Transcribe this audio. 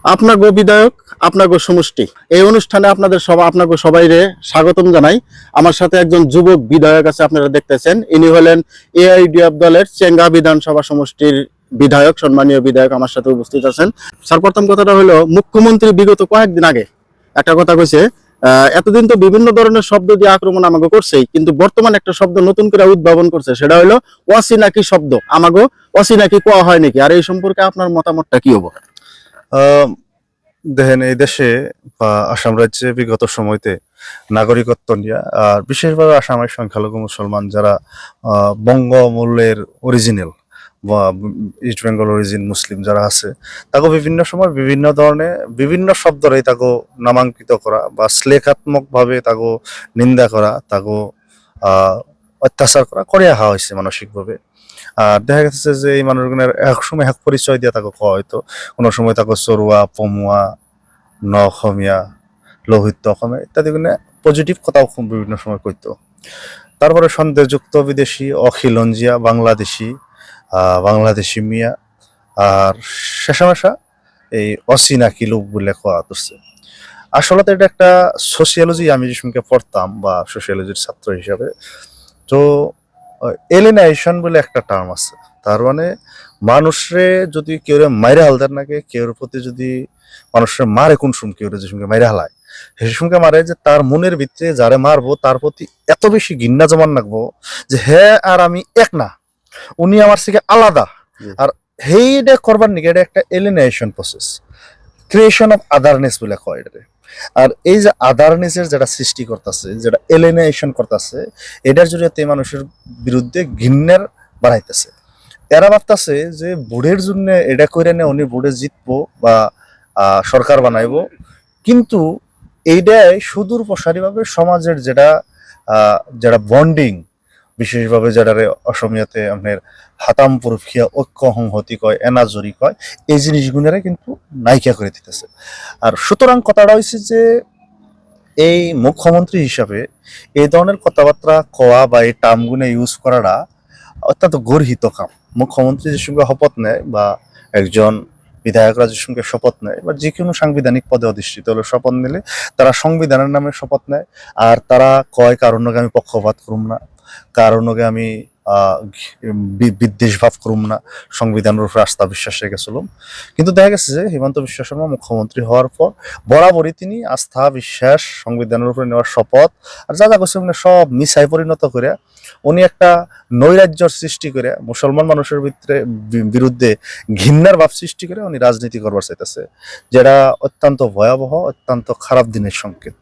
আপনাগো বিধায়ক, আপনাগো সমষ্টি, এই অনুষ্ঠানে আপনাগো সবাইরে স্বাগতম জানাই। আমার সাথে একজন যুবক বিধায়ক আছে, আপনারা দেখতেছেন। ইনি হলেন এআইডিএফ দলের চেঙ্গা বিধানসভা সমষ্টির বিধায়ক, সম্মানীয় বিধায়ক আমার সাথে উপস্থিত আছেন। স্যার, প্রথম কথাটা হলো, মুখ্যমন্ত্রী বিগত কয়েকদিন আগে একটা কথা কইছে, এতদিন তো বিভিন্ন ধরনের শব্দ দিয়ে আক্রমণ আমাকে করছেই, কিন্তু বর্তমানে একটা শব্দ নতুন করে উদ্ভাবন করছে, সেটা হলো অচিনাকি শব্দ। আমাকে অচিনাকি কোয়া হয় নাকি? আর এই সম্পর্কে আপনার মতামতটা কি হবো? আহ, দেখেন, এই দেশে বা আসাম রাজ্যে বিগত সময়তে নাগরিকত্ব নিয়ে আর বিশেষভাবে আসামের সংখ্যালঘু মুসলমান যারা বঙ্গমূলের অরিজিনাল বা ইস্ট বেঙ্গল অরিজিন মুসলিম যারা আছে, তাকে বিভিন্ন সময় বিভিন্ন ধরনের বিভিন্ন শব্দরে তাকে নামাঙ্কিত করা বা শ্লেষাত্মক ভাবে তাকে নিন্দা করা, তাকে অত্যাচার করে আহা হয়েছে মানসিকভাবে। আর দেখা গেছে যে এই মানুষগুলোর এক সময় এক পরিচয় দিয়ে তাকে কওয়া হয়তো, কোনো সময় তাকে চরুয়া, পমুয়া, ন অসমীয়া, লৌহিত্য অসমীয়া ইত্যাদি পজিটিভ কথাও বিভিন্ন সময় কইতো। তারপরে সন্দেহযুক্ত বিদেশি, অখিলঞ্জিয়া, বাংলাদেশি, বাংলাদেশি মিয়া, আর শেষামেশা এই অচিনাকি লোক বলে কোয়া ধরছে। আসলে তো এটা একটা সোশিয়োলজি, আমি যে সঙ্গে পড়তাম বা সোশিয়োলজির ছাত্র হিসাবে, তো এলিনাইশন বলে একটা টার্ম আছে। তার মানে মানুষরে যদি কেউ মাইরে হালদার নাকি কেউর প্রতি যদি মানুষের মারে কোন সুম কেউ যে সঙ্গে মাইরে হালায়, সে সঙ্গে মারে যে তার মনের ভিতরে যারে মারবো তার প্রতি এত বেশি ঘৃণা জমান রাখবো যে হ্যাঁ আর আমি এক না, উনি আমার থেকে আলাদা। আর সেইটা করবার নাকি এটা একটা এলিনেশন প্রসেস, ক্রিয়েশন অফ আদারনেস বলে কয় এটারে। আর এই যে আদারনেসের যেটা সৃষ্টি করতেছে, যেটা এলিনেশন করতেছে, এটার জড়িয়ে মানুষের বিরুদ্ধে ঘৃণার বাড়াইতেছে। এরা ভাবতেছে যে বুড়ের জন্য এটা করে নে উনি বুড়ে জিতবো বা সরকার বানাইবো, কিন্তু এইটাই সুদূর প্রসারীভাবে সমাজের যেটা যেটা বন্ডিং, বিশেষভাবে যেটা অসমীয়াতে আপনার হাতাম পুরুষিয়া ঐক্য সংহতি কয়, এনাজরি কয়, এই জিনিসগুলোরে কিন্তু নাইকিয়া করে দিতেছে। আর সুতরাং কথাটা হয়েছে যে এই মুখ্যমন্ত্রী হিসাবে এই ধরনের কথাবার্তা কওয়া বা এই টার্মগুলো ইউজ করাটা অত্যন্ত গর্হিত কাম। মুখ্যমন্ত্রী যে সঙ্গে শপথ নেয় বা একজন বিধায়করা যে সঙ্গে শপথ নেয় বা যে কোনো সাংবিধানিক পদে অধিষ্ঠিত হলে শপথ নিলে তারা সংবিধানের নামে শপথ নেয়। আর তারা কয় কারণ আমি পক্ষপাত করুম না, কারণ আমি বিদ্বেষ ভাব করুম না, সংবিধানের উপরে আস্থা বিশ্বাস রেখেছিলাম। কিন্তু দেখা গেছে যে হিমন্ত বিশ্ব শর্মা মুখ্যমন্ত্রী হওয়ার পর বরাবরই তিনি আস্থা বিশ্বাস সংবিধানের উপরে নেওয়ার শপথ আর যা যা করছে সব মিসাই পরিণত করে উনি একটা নৈরাজ্যর সৃষ্টি করে মুসলমান মানুষের ভিতরে বিরুদ্ধে ঘৃণার ভাব সৃষ্টি করে উনি রাজনীতি করবার চাইতেছে, যেটা অত্যন্ত ভয়াবহ, অত্যন্ত খারাপ দিনের সংকেত।